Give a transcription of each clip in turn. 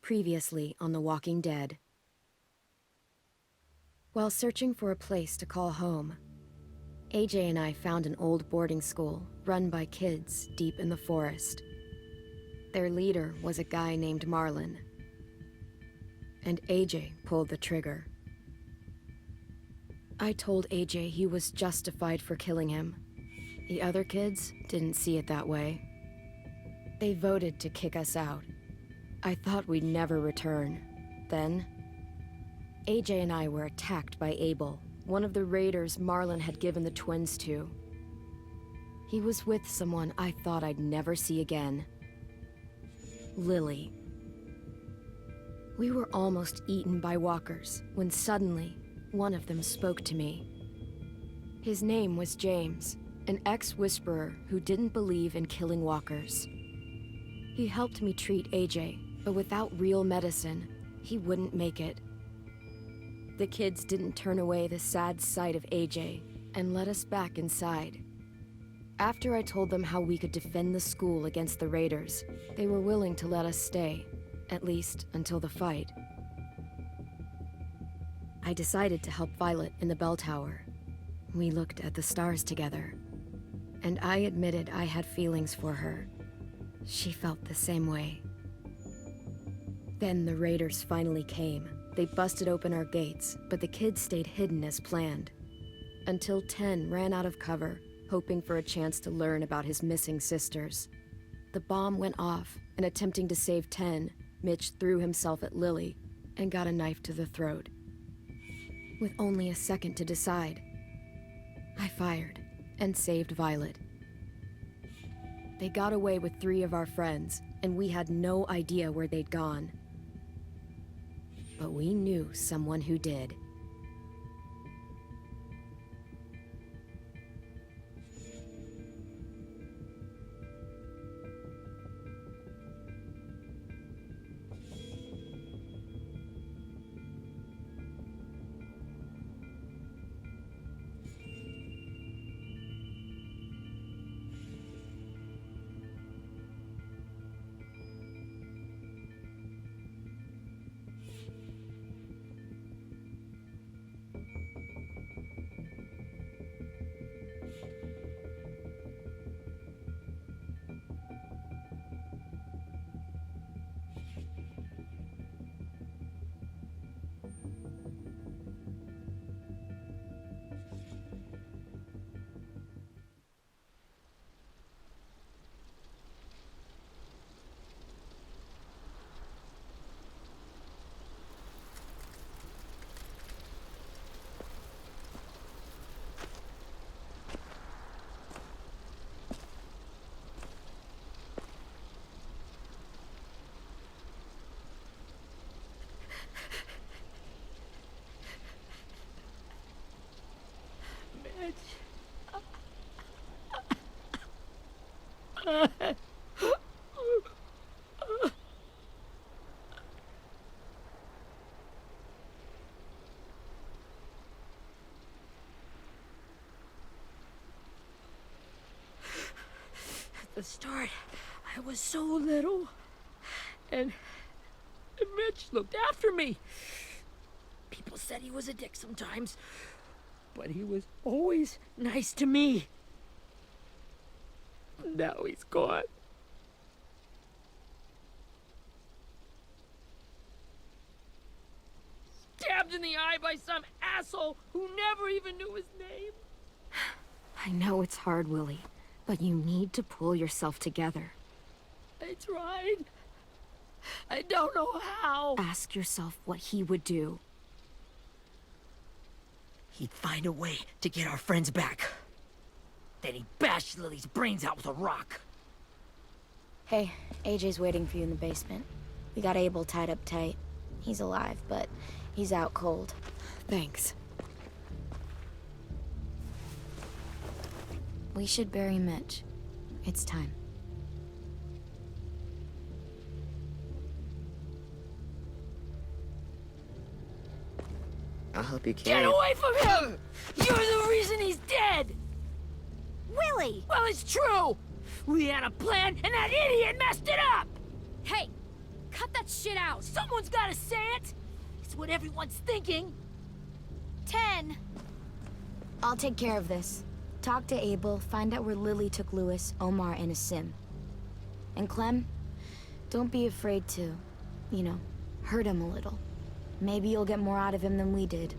Previously on The Walking Dead. While searching for a place to call home, AJ and I found an old boarding school run by kids deep in the forest. Their leader was a guy named Marlon, and AJ pulled the trigger. I told AJ he was justified for killing him. The other kids didn't see it that way. They voted to kick us out. I thought we'd never return. Then, AJ and I were attacked by Abel, one of the raiders Marlon had given the twins to. He was with someone I thought I'd never see again. Lily. We were almost eaten by walkers when suddenly one of them spoke to me. His name was James, an ex-whisperer who didn't believe in killing walkers. He helped me treat AJ, but without real medicine, he wouldn't make it. The kids didn't turn away the sad sight of AJ and let us back inside. After I told them how we could defend the school against the raiders, they were willing to let us stay, at least until the fight. I decided to help Violet in the bell tower. We looked at the stars together, and I admitted I had feelings for her. She felt the same way. Then the raiders finally came. They busted open our gates, but the kids stayed hidden as planned. Until 10 ran out of cover, hoping for a chance to learn about his missing sisters. The bomb went off, and attempting to save 10, Mitch threw himself at Lily and got a knife to the throat. With only a second to decide, I fired and saved Violet. They got away with 3 of our friends, and we had no idea where they'd gone. But we knew someone who did. At the start, I was so little, and Mitch looked after me. People said he was a dick sometimes, but he was always nice to me. Now he's gone. Stabbed in the eye by some asshole who never even knew his name. I know it's hard, Willie, but you need to pull yourself together. I tried. I don't know how. Ask yourself what he would do. He'd find a way to get our friends back. Then he'd bash Lily's brains out with a rock. Hey, AJ's waiting for you in the basement. We got Abel tied up tight. He's alive, but he's out cold. Thanks. We should bury Mitch. It's time. I'll help you carry Get away from him! You're the reason he's dead! Willie! Well, it's true! We had a plan, and that idiot messed it up! Hey! Cut that shit out! Someone's gotta say it! It's what everyone's thinking. 10. I'll take care of this. Talk to Abel, find out where Lily took Lewis, Omar, and a sim. And Clem, don't be afraid to, you know, hurt him a little. Maybe you'll get more out of him than we did.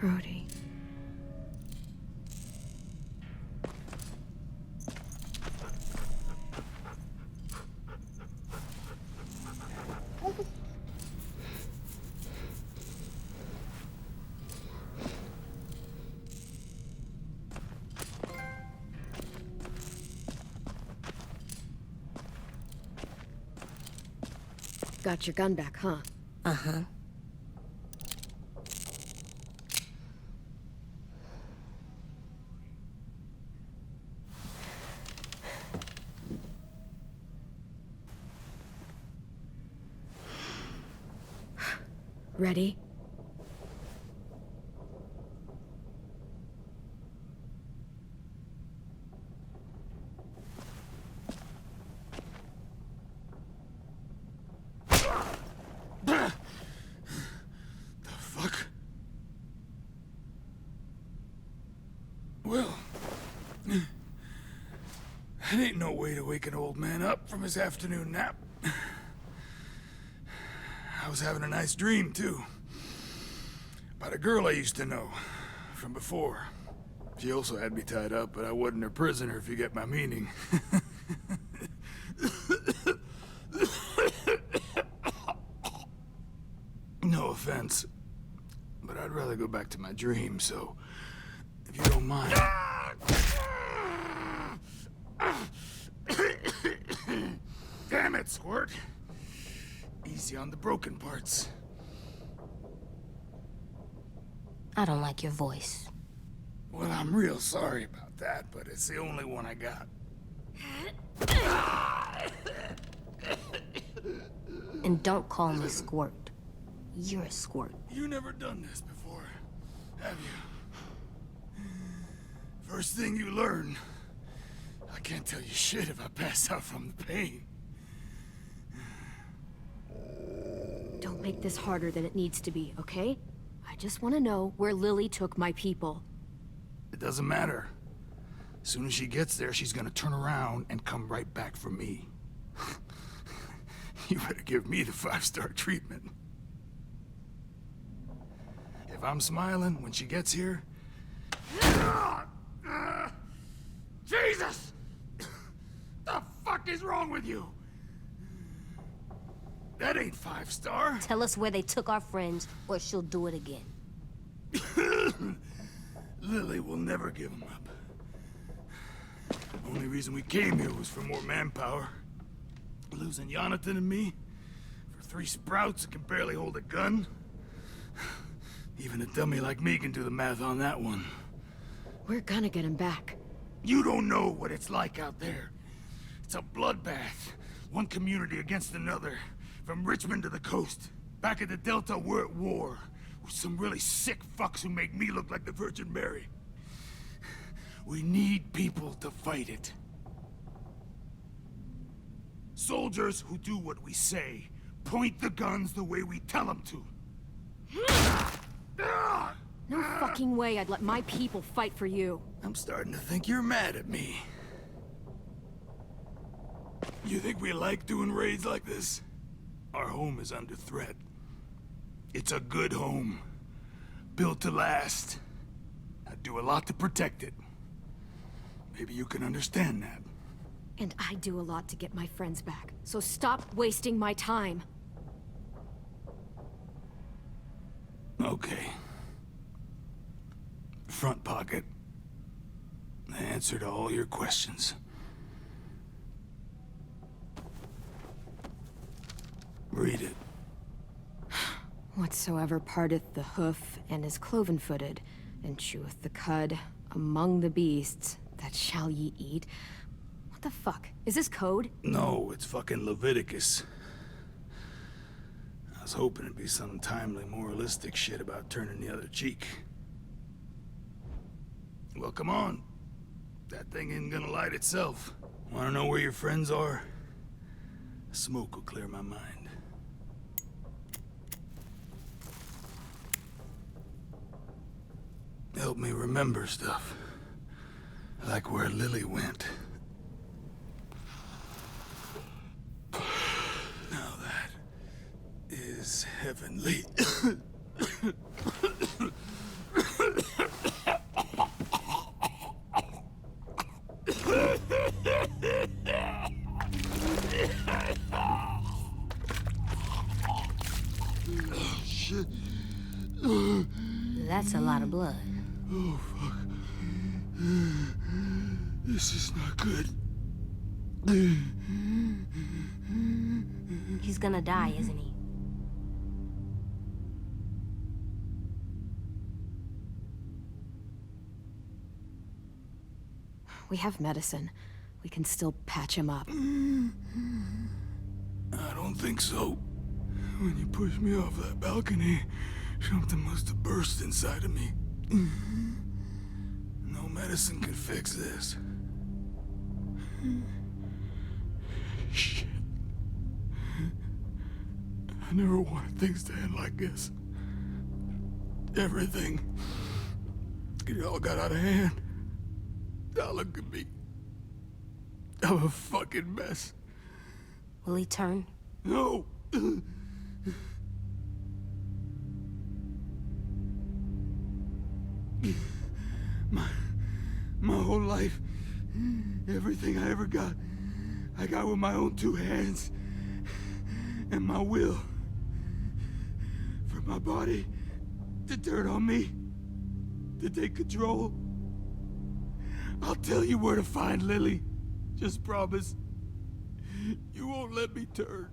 Brody. Got your gun back, huh? Uh-huh. Ready? The fuck? Well, that ain't no way to wake an old man up from his afternoon nap. I was having a nice dream, too. About a girl I used to know from before. She also had me tied up, but I wasn't her prisoner, if you get my meaning. No offense, but I'd rather go back to my dream, so if you don't mind. Damn it, Squirt. Easy on the broken parts. I don't like your voice. Well, I'm real sorry about that, but it's the only one I got. And don't call me Squirt. You're a squirt. You never done this before, have you? First thing you learn, I can't tell you shit if I pass out from the pain. Don't make this harder than it needs to be, okay? I just want to know where Lily took my people. It doesn't matter. As soon as she gets there, she's gonna turn around and come right back for me. You better give me the 5-star treatment. If I'm smiling when she gets here... Jesus! The fuck is wrong with you? That ain't 5-star. Tell us where they took our friends, or she'll do it again. Lily will never give them up. Only reason we came here was for more manpower. Losing Jonathan and me for 3 sprouts that can barely hold a gun. Even a dummy like me can do the math on that one. We're gonna get him back. You don't know what it's like out there. It's a bloodbath. One community against another. From Richmond to the coast. Back at the Delta, we're at war. With some really sick fucks who make me look like the Virgin Mary. We need people to fight it. Soldiers who do what we say. Point the guns the way we tell them to. No fucking way I'd let my people fight for you. I'm starting to think you're mad at me. You think we like doing raids like this? Our home is under threat. It's a good home. Built to last. I'd do a lot to protect it. Maybe you can understand that. And I do a lot to get my friends back, so stop wasting my time. Okay. Front pocket. The answer to all your questions. Read it. Whatsoever parteth the hoof and is cloven-footed, and cheweth the cud among the beasts, that shall ye eat. What the fuck? Is this code? No, it's fucking Leviticus. I was hoping it'd be some timely moralistic shit about turning the other cheek. Well, come on. That thing isn't gonna light itself. Wanna know where your friends are? Smoke will clear my mind. Help me remember stuff. Like where Lily went. Now that is heavenly. Shit. That's a lot of blood. Oh, fuck. This is not good. He's gonna die, isn't he? We have medicine. We can still patch him up. I don't think so. When you pushed me off that balcony, something must have burst inside of me. No medicine can fix this. Shit. I never wanted things to end like this. Everything. It all got out of hand. Now look at me. I'm a fucking mess. Will he turn? No. My whole life, everything I ever got, I got with my own two hands and my will. For my body to turn on me, to take control. I'll tell you where to find Lily. Just promise. You won't let me turn.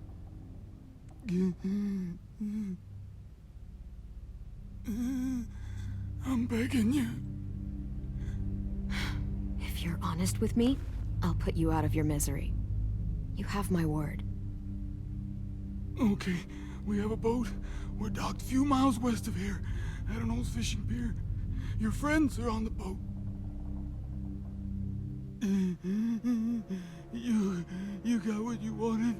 I'm begging you. If you're honest with me, I'll put you out of your misery. You have my word. Okay, we have a boat. We're docked a few miles west of here, at an old fishing pier. Your friends are on the boat. You got what you wanted.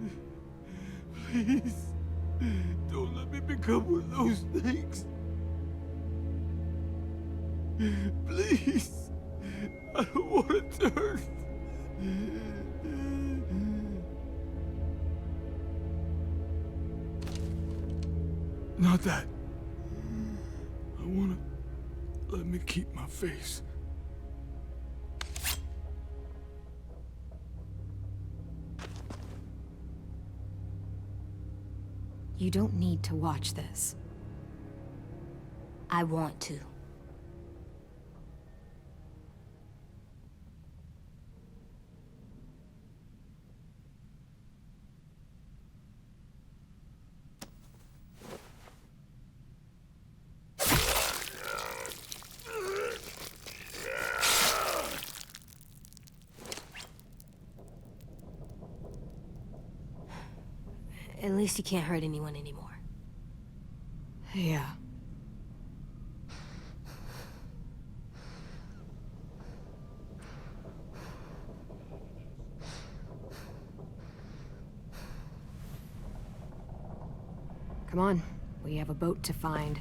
Please, don't let me become one of those things. Please, I don't want to turn. Not that. I wanna let me keep my face. You don't need to watch this. I want to. At least he can't hurt anyone anymore. Yeah. Come on, we have a boat to find.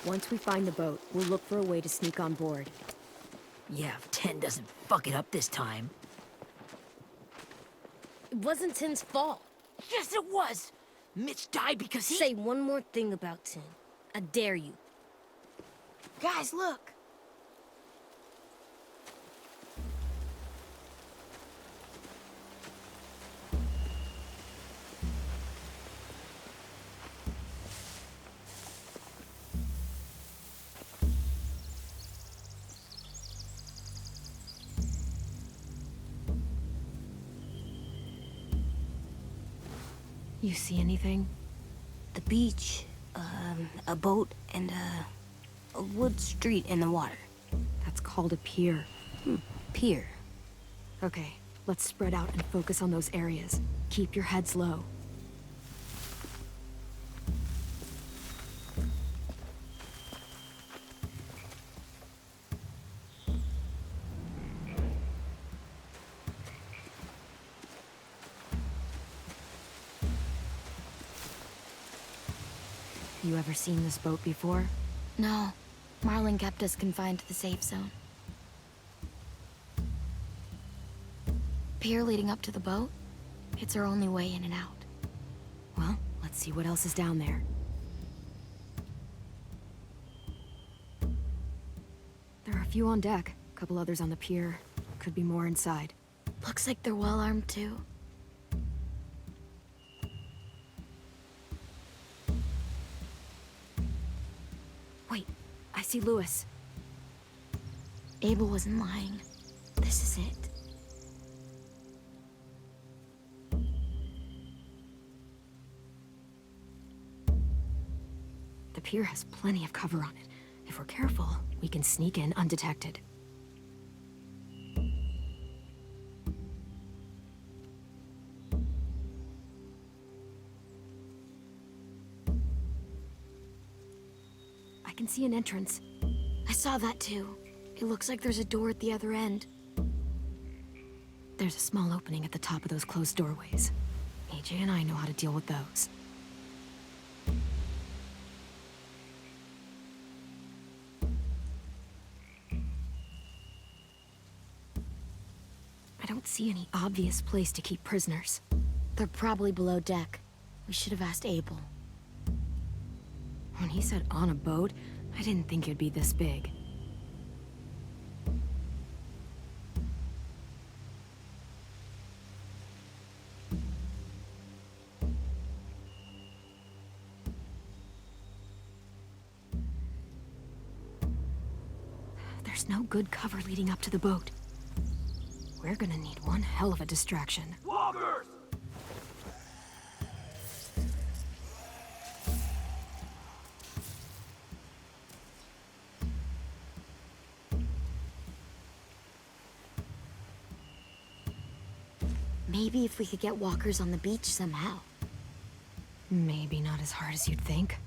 Once we find the boat, we'll look for a way to sneak on board. Yeah, if 10 doesn't fuck it up this time. It wasn't Tin's fault. Yes, it was! Mitch died because he— Say one more thing about Tin. I dare you. Guys, look. You see anything? The beach, a boat, and a wood street in the water. That's called a pier. Pier. Okay, let's spread out and focus on those areas. Keep your heads low. You ever seen this boat before? No, Marlin kept us confined to the safe zone. Pier leading up to the boat? It's our only way in and out. Well, let's see what else is down there. There are a few on deck, a couple others on the pier. Could be more inside. Looks like they're well armed too. Wait, I see Lewis. Abel wasn't lying. This is it. The pier has plenty of cover on it. If we're careful, we can sneak in undetected. I can see an entrance. I saw that too. It looks like there's a door at the other end. There's a small opening at the top of those closed doorways. AJ and I know how to deal with those. I don't see any obvious place to keep prisoners. They're probably below deck. We should have asked Abel. When he said on a boat, I didn't think it'd be this big. There's no good cover leading up to the boat. We're gonna need one hell of a distraction. Walkers! Maybe if we could get walkers on the beach somehow. Maybe not as hard as you'd think.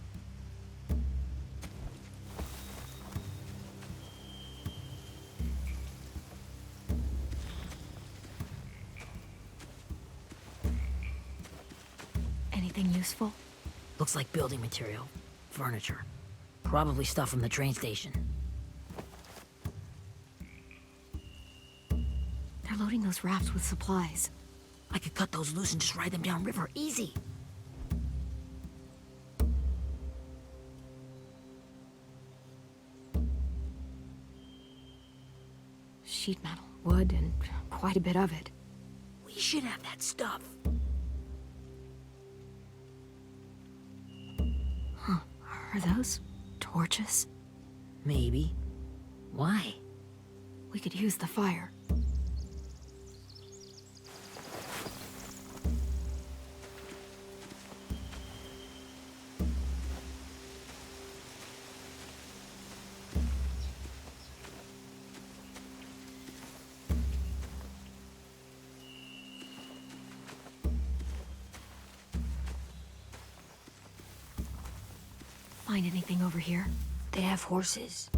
Anything useful? Looks like building material. Furniture. Probably stuff from the train station. They're loading those rafts with supplies. I could cut those loose and just ride them downriver. Easy. Sheet metal, wood, and quite a bit of it. We should have that stuff. Huh. Are those torches? Maybe. Why? We could use the fire. Find anything over here? They have horses.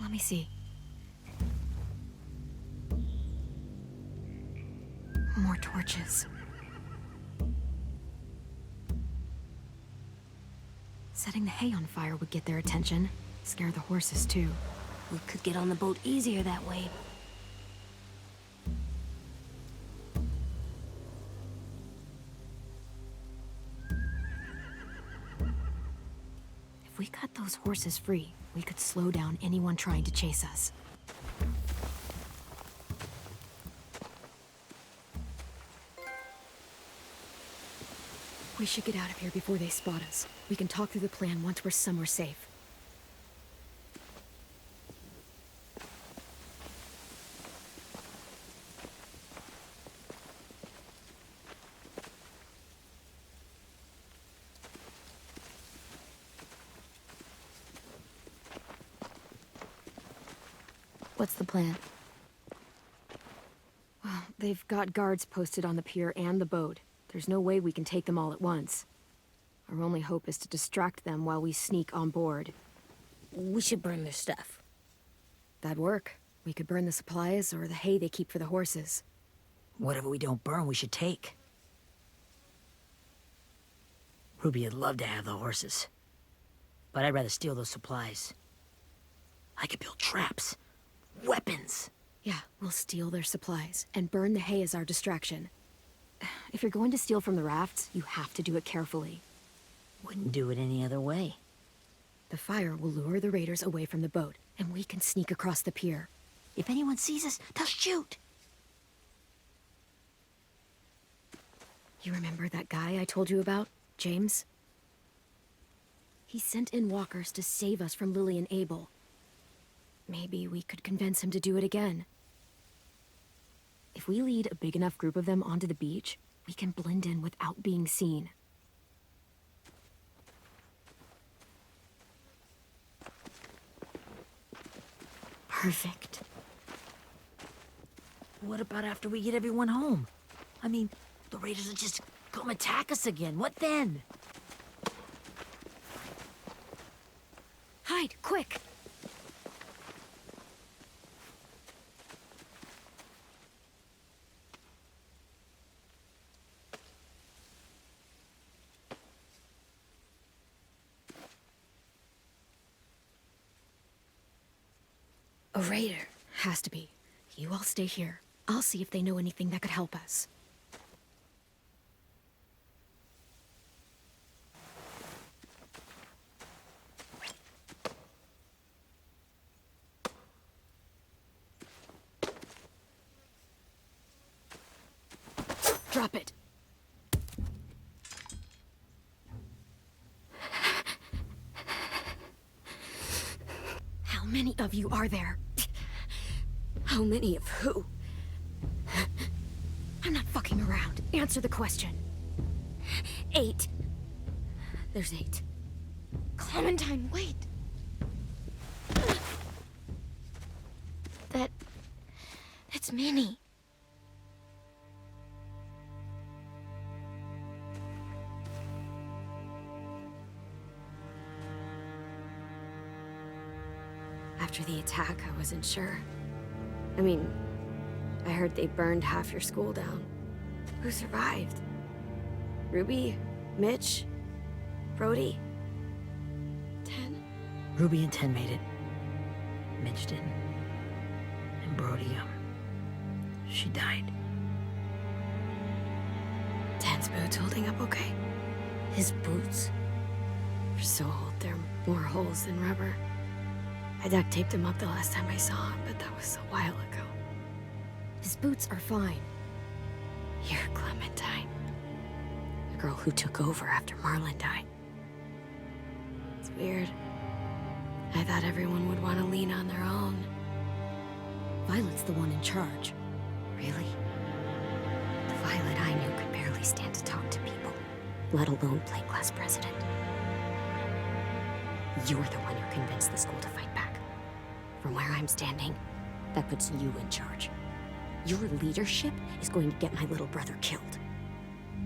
Let me see. More torches. Setting the hay on fire would get their attention. Scare the horses, too. We could get on the boat easier that way. If we cut those horses free, we could slow down anyone trying to chase us. We should get out of here before they spot us. We can talk through the plan once we're somewhere safe. What's the plan? Well, they've got guards posted on the pier and the boat. There's no way we can take them all at once. Our only hope is to distract them while we sneak on board. We should burn their stuff. That'd work. We could burn the supplies or the hay they keep for the horses. Whatever we don't burn, we should take. Ruby'd love to have the horses. But I'd rather steal those supplies. I could build traps. Weapons. Yeah, we'll steal their supplies and burn the hay as our distraction. If you're going to steal from the rafts, you have to do it carefully. Wouldn't do it any other way. The fire will lure the raiders away from the boat, and we can sneak across the pier. If anyone sees us, they'll shoot. You remember that guy I told you about, James? He sent in walkers to save us from Lily and Abel. Maybe we could convince him to do it again. If we lead a big enough group of them onto the beach, we can blend in without being seen. Perfect. What about after we get everyone home? I mean, the raiders will just come attack us again. What then? Hide, quick! A raider. Has to be. You all stay here. I'll see if they know anything that could help us. Drop it. How many of you are there? How many of who? I'm not fucking around. Answer the question. 8. There's 8. Clementine, wait! That's Minnie. After the attack, I wasn't sure. I mean, I heard they burned half your school down. Who survived? Ruby? Mitch? Brody? 10? Ruby and 10 made it. Mitch didn't. And Brody, she died. 10's boots holding up okay? His boots. They're so old, there are more holes than rubber. I duct taped him up the last time I saw him, but that was a while ago. His boots are fine. You're Clementine. The girl who took over after Marlon died. It's weird. I thought everyone would want to lean on their own. Violet's the one in charge. Really? The Violet I knew could barely stand to talk to people, let alone play class president. You're the one who convinced the school to fight back. From where I'm standing, that puts you in charge. Your leadership is going to get my little brother killed.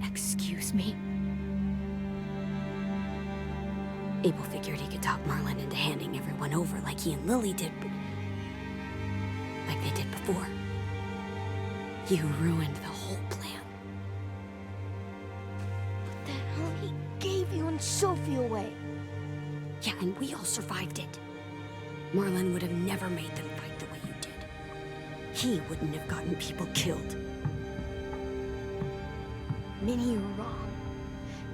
Excuse me? Abel figured he could talk Marlon into handing everyone over like he and Lily did, but like they did before. You ruined the whole plan. The hell he gave you and Sophie away. Yeah, and we all survived it. Marlon would have never made them fight the way you did. He wouldn't have gotten people killed. Minnie, you're wrong.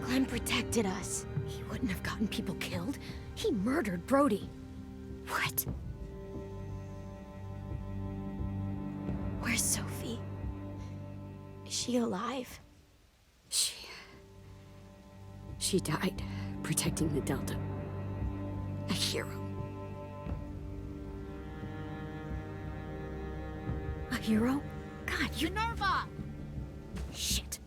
Clem protected us. He wouldn't have gotten people killed. He murdered Brody. What? Where's Sophie? Is she alive? She died protecting the Delta. A hero. A hero? God, you... Minerva! Shit.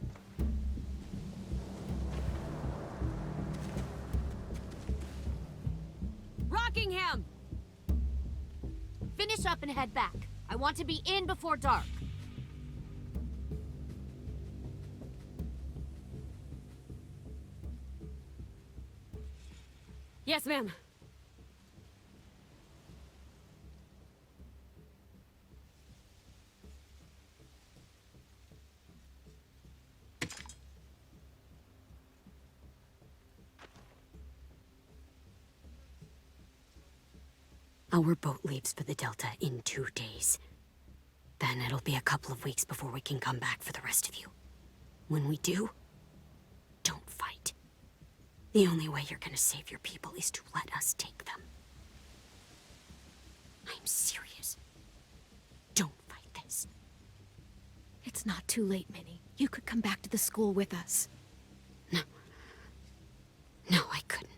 Rockingham! Finish up and head back. I want to be in before dark. Yes, ma'am. Our boat leaves for the Delta in 2 days. Then it'll be a couple of weeks before we can come back for the rest of you. When we do, don't fight. The only way you're gonna save your people is to let us take them. I'm serious. Don't fight this. It's not too late, Minnie. You could come back to the school with us. No. No, I couldn't.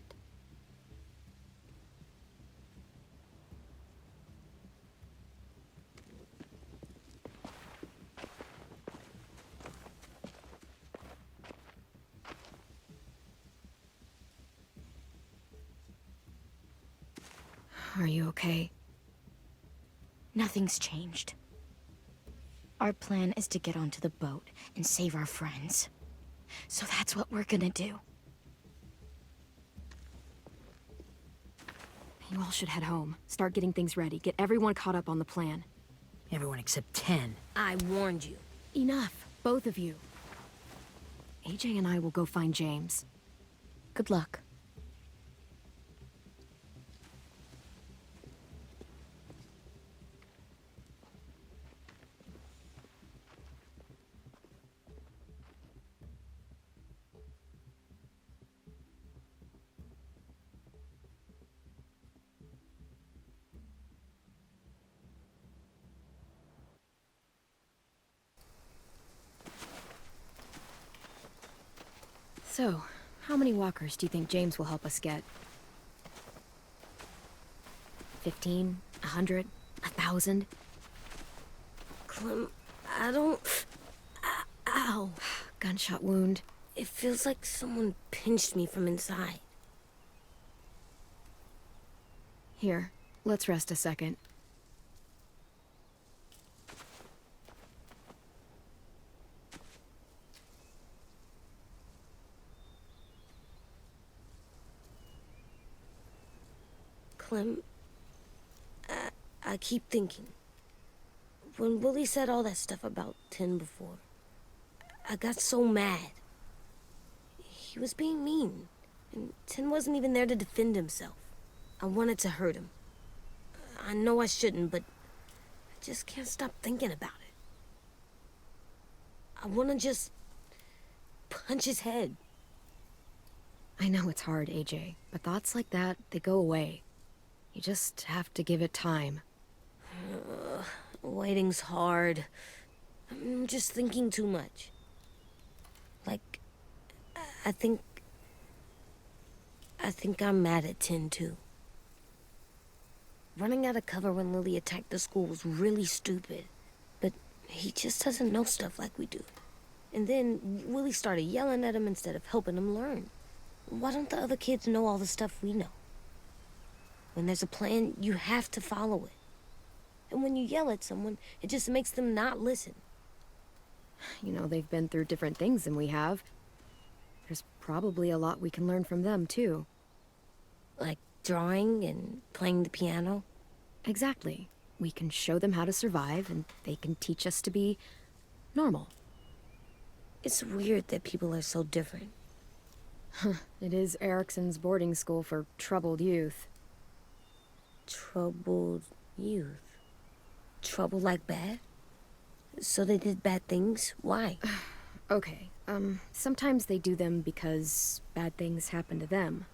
Are you okay? Nothing's changed. Our plan is to get onto the boat and save our friends. So that's what we're gonna do. You all should head home. Start getting things ready. Get everyone caught up on the plan. Everyone except 10. I warned you. Enough, both of you. AJ and I will go find James. Good luck. So, how many walkers do you think James will help us get? 15? 100? 1,000? Clem, I don't... Ow. Gunshot wound. It feels like someone pinched me from inside. Here, let's rest a second. Clem, I keep thinking. When Willie said all that stuff about 10 before, I got so mad. He was being mean, and 10 wasn't even there to defend himself. I wanted to hurt him. I know I shouldn't, but I just can't stop thinking about it. I want to just punch his head. I know it's hard, AJ, but thoughts like that, they go away. You just have to give it time. Waiting's hard. I'm just thinking too much. Like, I think I'm mad at 10 too. Running out of cover when Lily attacked the school was really stupid. But he just doesn't know stuff like we do. And then Willie started yelling at him instead of helping him learn. Why don't the other kids know all the stuff we know? When there's a plan, you have to follow it. And when you yell at someone, it just makes them not listen. You know, they've been through different things than we have. There's probably a lot we can learn from them, too. Like drawing and playing the piano. Exactly. We can show them how to survive, and they can teach us to be normal. It's weird that people are so different. It is Erickson's boarding school for troubled youth. Troubled youth? Trouble like bad? So they did bad things? Why? Okay, sometimes they do them because bad things happen to them.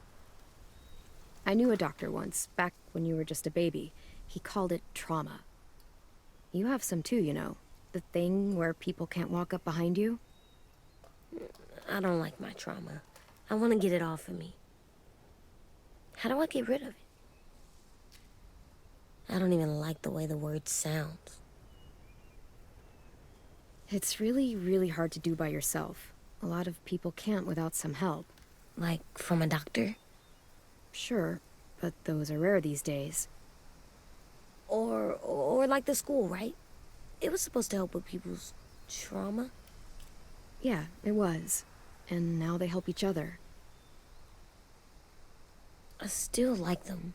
I knew a doctor once, back when you were just a baby. He called it trauma. You have some too, you know. The thing where people can't walk up behind you. I don't like my trauma. I want to get it off of me. How do I get rid of it? I don't even like the way the word sounds. It's really, really hard to do by yourself. A lot of people can't without some help. Like from a doctor? Sure, but those are rare these days. Or like the school, right? It was supposed to help with people's trauma. Yeah, it was. And now they help each other. I still like them.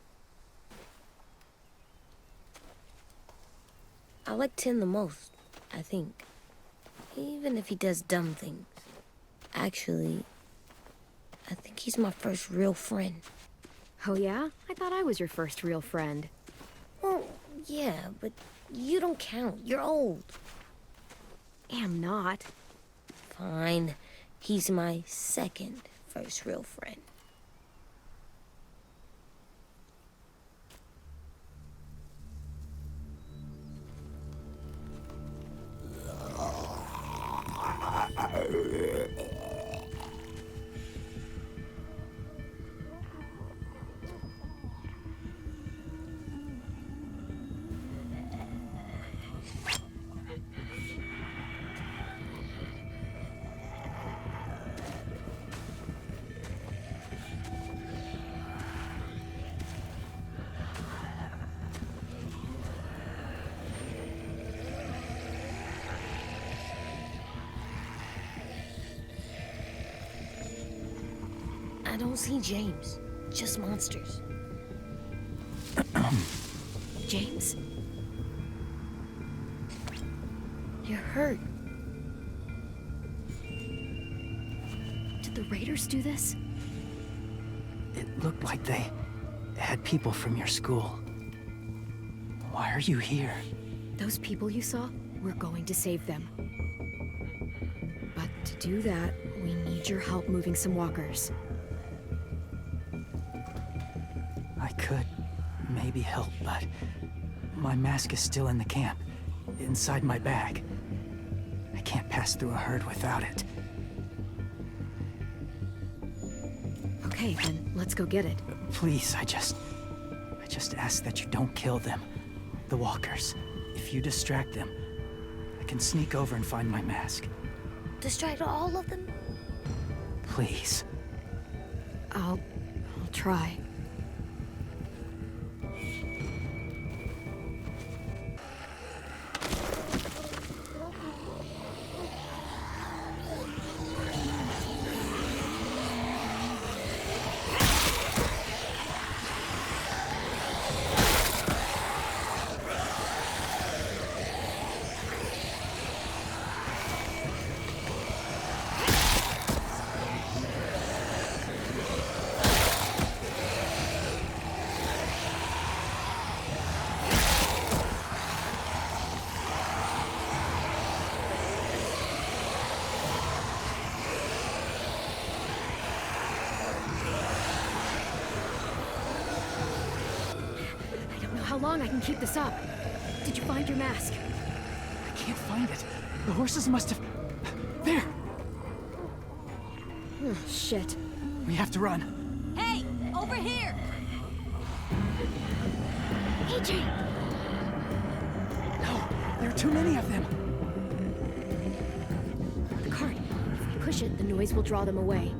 I like Tin the most, I think. Even if he does dumb things. Actually, I think he's my first real friend. Oh yeah? I thought I was your first real friend. Well, yeah, but you don't count. You're old. Am not. Fine. He's my second first real friend. I don't see James, just monsters. James? You're hurt. Did the raiders do this? It looked like they had people from your school. Why are you here? Those people you saw? We're going to save them. But to do that, we need your help moving some walkers. I could maybe help, but my mask is still in the camp, inside my bag. I can't pass through a herd without it. Okay, then let's go get it. Please, I just ask that you don't kill them. The walkers. If you distract them, I can sneak over and find my mask. Distract all of them? Please. I'll try. How long I can keep this up? Did you find your mask? I can't find it. The horses must have... There! Oh, shit. We have to run. Hey, over here! AJ! No, there are too many of them. The cart. If we push it, the noise will draw them away.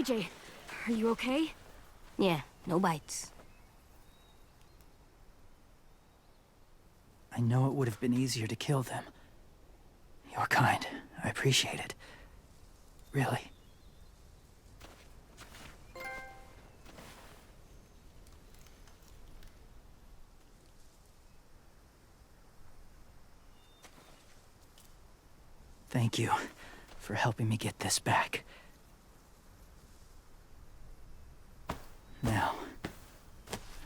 CJ, are you okay? Yeah, no bites. I know it would have been easier to kill them. You're kind. I appreciate it. Really. Thank you for helping me get this back. Now,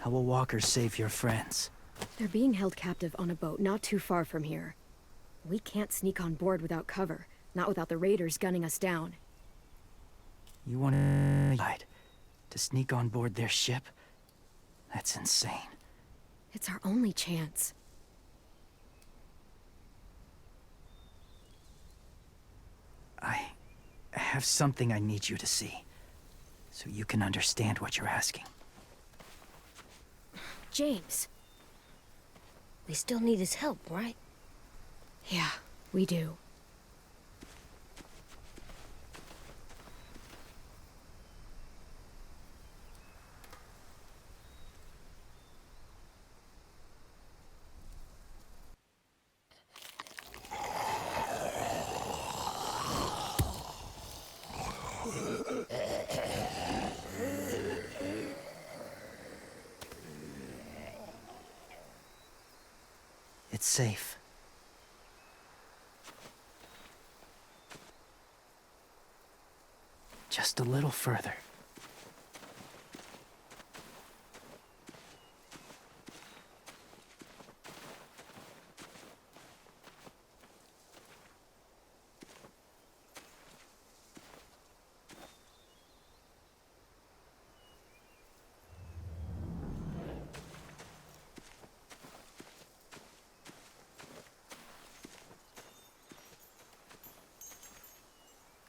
how will walkers save your friends? They're being held captive on a boat not too far from here. We can't sneak on board without cover, not without the raiders gunning us down. You want to sneak on board their ship? That's insane. It's our only chance. I have something I need you to see, so you can understand what you're asking. James. We still need his help, right? Yeah, we do. It's safe. Just a little further.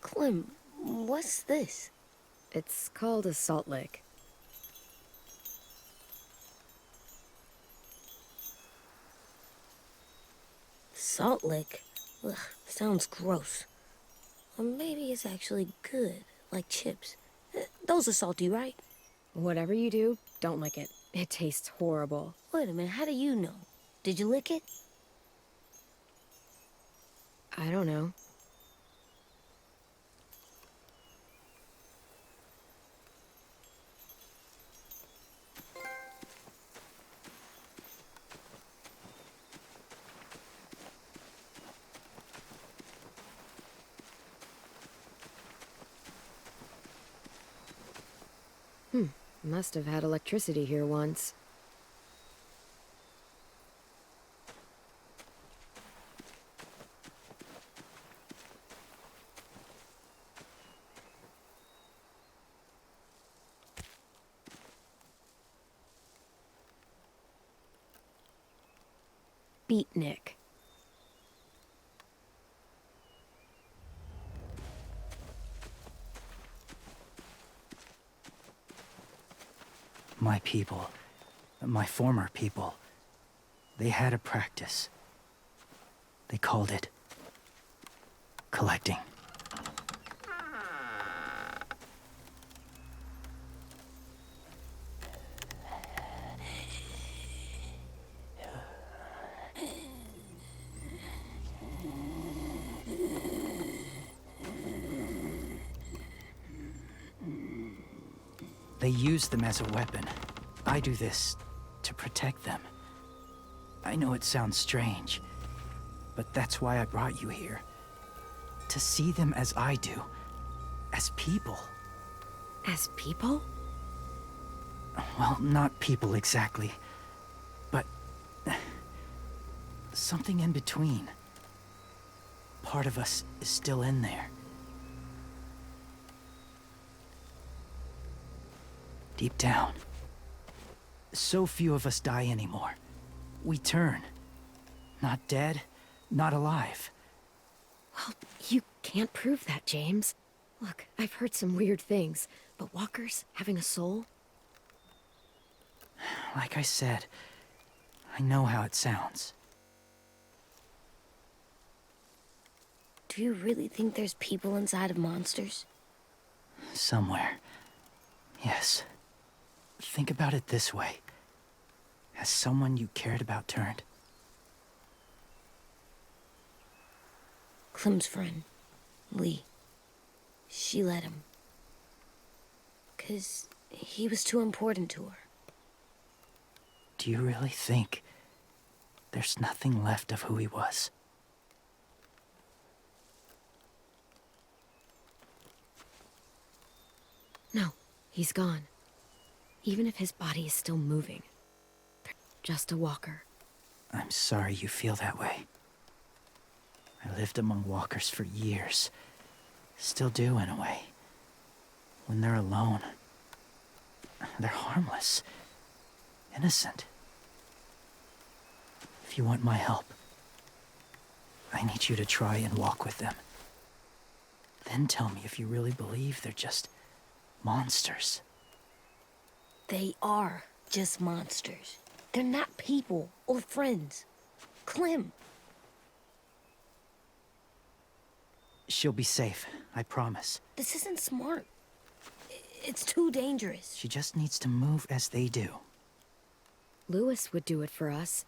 Clem, what's this? It's called a salt lick. Salt lick? Ugh, sounds gross. Or maybe it's actually good, like chips. Those are salty, right? Whatever you do, don't lick it. It tastes horrible. Wait a minute, how do you know? Did you lick it? I don't know. Must have had electricity here once. Beatnik. My people, my former people, they had a practice. They called it collecting. They use them as a weapon. I do this to protect them. I know it sounds strange, but that's why I brought you here. To see them as I do, as people. As people? Well, not people exactly, but something in between. Part of us is still in there. Deep down. So few of us die anymore. We turn. Not dead, not alive. Well, you can't prove that, James. Look, I've heard some weird things, but walkers having a soul? Like I said, I know how it sounds. Do you really think there's people inside of monsters? Somewhere. Yes. Think about it this way. Has someone you cared about turned? Clem's friend, Lee. She let him. 'Cause he was too important to her. Do you really think there's nothing left of who he was? No, he's gone. Even if his body is still moving. Just a walker. I'm sorry you feel that way. I lived among walkers for years. Still do, in a way. When they're alone, they're harmless. Innocent. If you want my help, I need you to try and walk with them. Then tell me if you really believe they're just monsters. They are just monsters. They're not people or friends. Clem. She'll be safe, I promise. This isn't smart. It's too dangerous. She just needs to move as they do. Louis would do it for us.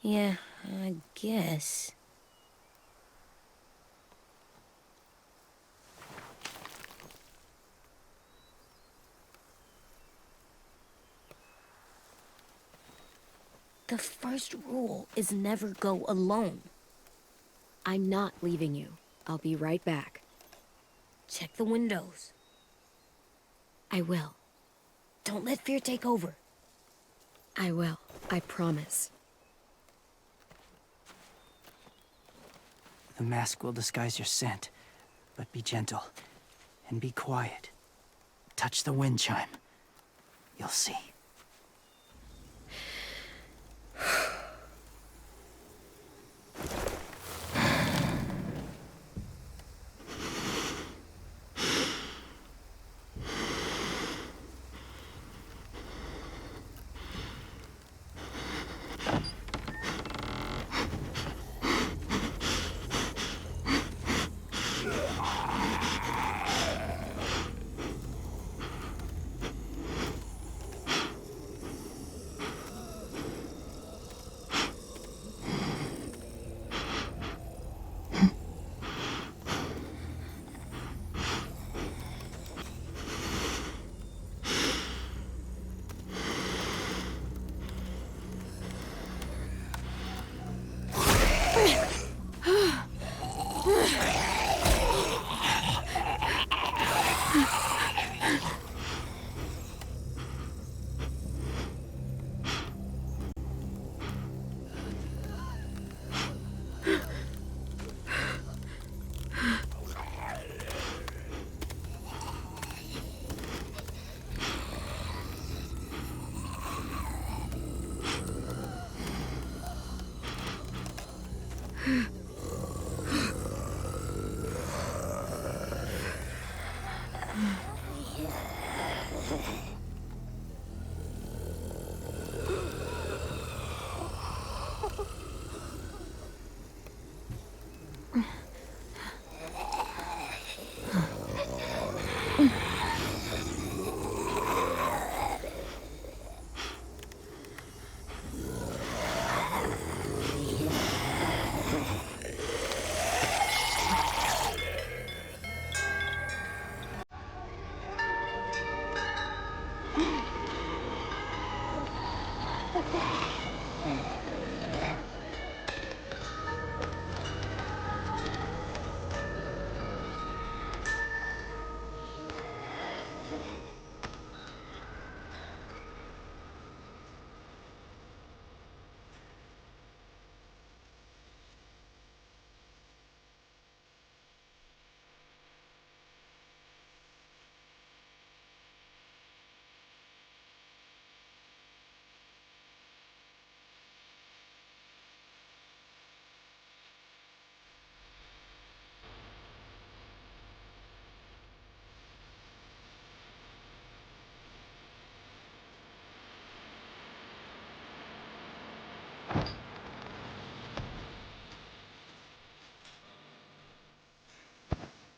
Yeah, I guess. The first rule is never go alone. I'm not leaving you. I'll be right back. Check the windows. I will. Don't let fear take over. I will. I promise. The mask will disguise your scent, but be gentle and be quiet. Touch the wind chime. You'll see.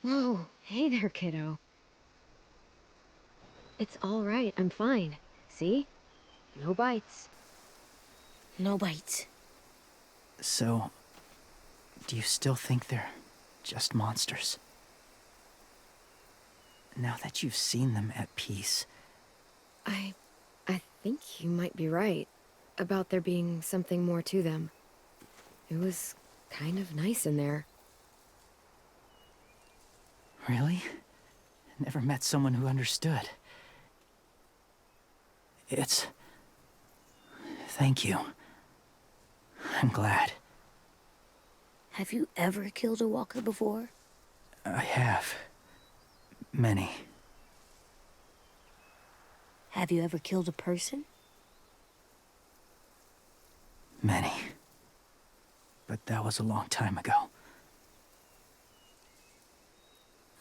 Whoa, hey there, kiddo. It's all right. I'm fine. See? No bites. No bites. So, do you still think they're just monsters? Now that you've seen them at peace. I think you might be right about there being something more to them. It was kind of nice in there. Really? Never met someone who understood. Thank you. I'm glad. Have you ever killed a walker before? I have. Many. Have you ever killed a person? Many. But that was a long time ago.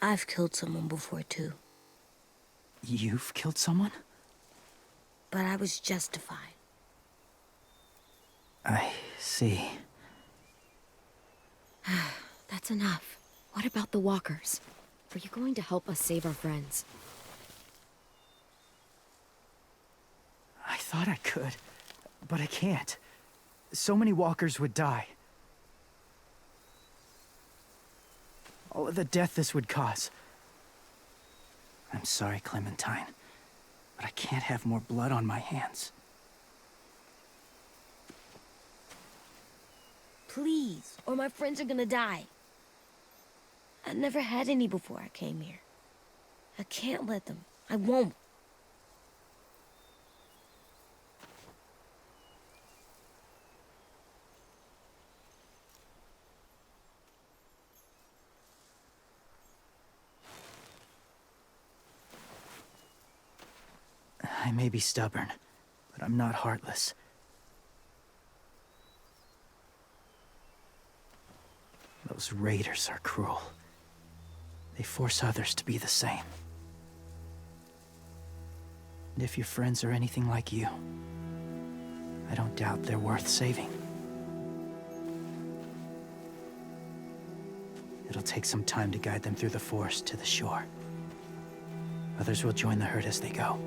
I've killed someone before, too. You've killed someone? But I was justified. I see. That's enough. What about the walkers? Are you going to help us save our friends? I thought I could, but I can't. So many walkers would die. All of the death this would cause. I'm sorry, Clementine, but I can't have more blood on my hands. Please, or my friends are gonna die. I never had any before I came here. I can't let them. I won't. I may be stubborn, but I'm not heartless. Those raiders are cruel. They force others to be the same. And if your friends are anything like you, I don't doubt they're worth saving. It'll take some time to guide them through the forest to the shore. Others will join the herd as they go.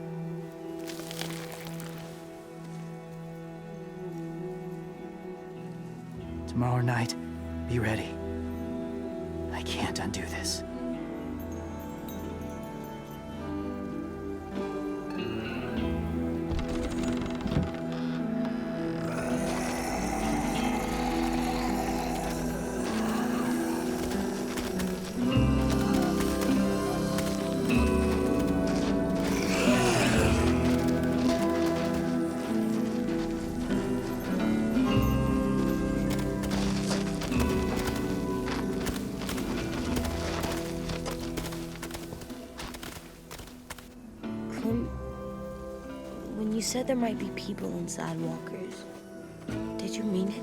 Tomorrow night, be ready. I can't undo this. When you said there might be people inside walkers, did you mean it?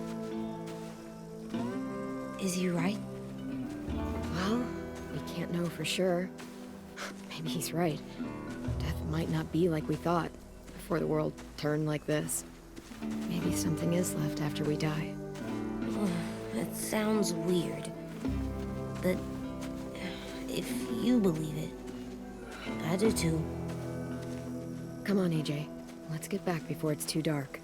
Is he right? Well, we can't know for sure. Maybe he's right. Death might not be like we thought before the world turned like this. Maybe something is left after we die. That sounds weird. But if you believe it, I do too. Come on, AJ. Let's get back before it's too dark.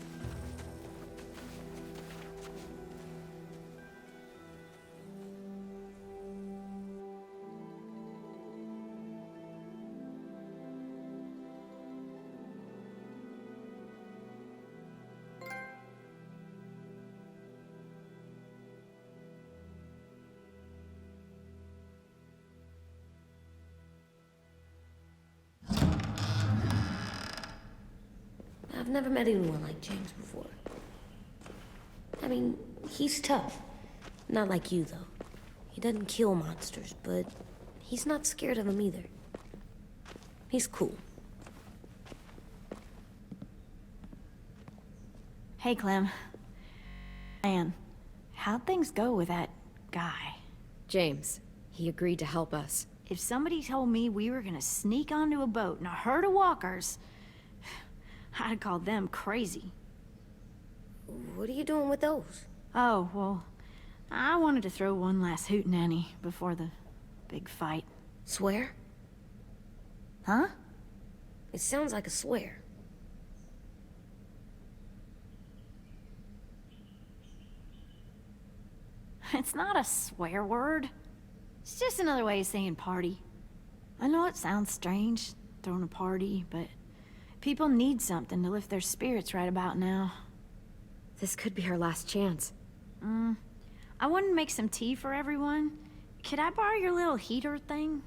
I've never met anyone like James before. I mean, he's tough. Not like you, though. He doesn't kill monsters, but he's not scared of them either. He's cool. Hey, Clem. Man, how'd things go with that guy? James, he agreed to help us. If somebody told me we were gonna sneak onto a boat in a herd of walkers, I'd call them crazy. What are you doing with those? Oh, well, I wanted to throw one last hootenanny before the big fight. Swear? Huh? It sounds like a swear. It's not a swear word. It's just another way of saying party. I know it sounds strange, throwing a party, but people need something to lift their spirits right about now. This could be our last chance. I wanted to make some tea for everyone. Could I borrow your little heater thing?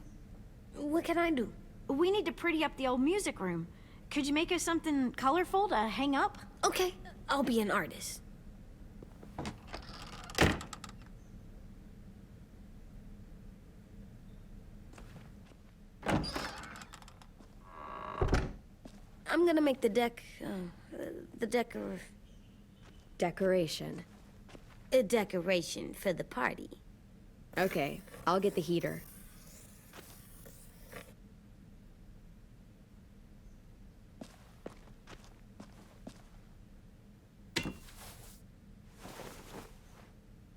What can I do? We need to pretty up the old music room. Could you make us something colorful to hang up? Okay, I'll be an artist. I'm gonna make the Decoration. a decoration for the party. Okay, I'll get the heater.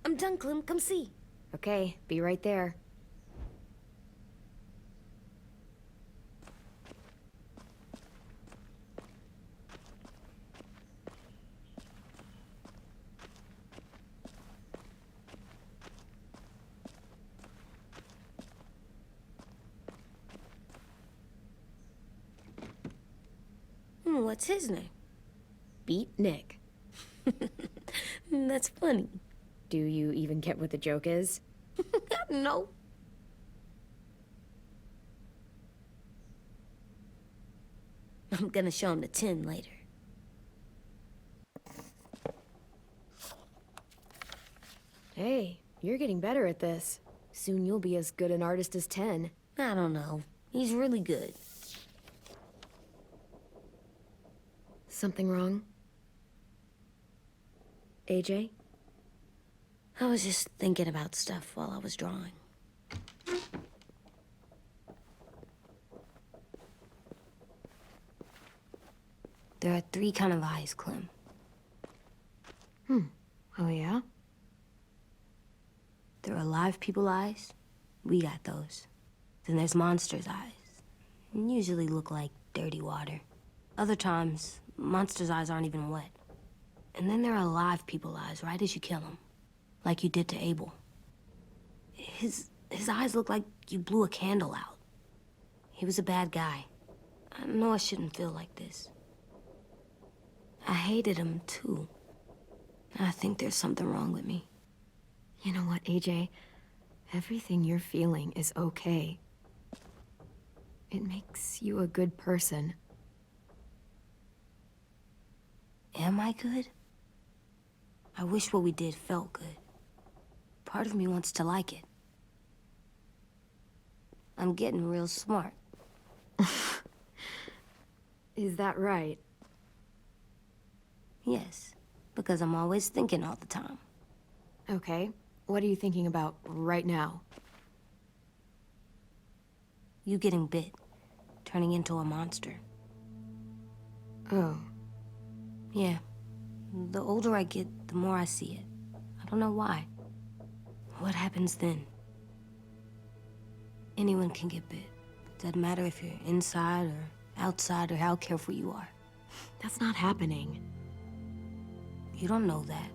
I'm done, Clem. Come see. Okay, be right there. What's his name? Beat Nick. That's funny. Do you even get what the joke is? No. I'm gonna show him the tin later. Hey, you're getting better at this. Soon you'll be as good an artist as 10. I don't know. He's really good. Something wrong? AJ? I was just thinking about stuff while I was drawing. There are 3 kind of eyes, Clem. Oh yeah? There are live people eyes. We got those. Then there's monsters' eyes. Usually look like dirty water. Other times, monsters' eyes aren't even wet. And then there are live people eyes right as you kill them. Like you did to Abel. His eyes look like you blew a candle out. He was a bad guy. I know I shouldn't feel like this. I hated him, too. I think there's something wrong with me. You know what, AJ? Everything you're feeling is okay. It makes you a good person. Am I good? I wish what we did felt good. Part of me wants to like it. I'm getting real smart. Is that right? Yes, because I'm always thinking all the time. Okay. What are you thinking about right now? You getting bit, turning into a monster. Oh. Yeah. The older I get, the more I see it. I don't know why. What happens then? Anyone can get bit. Doesn't matter if you're inside or outside or how careful you are. That's not happening. You don't know that.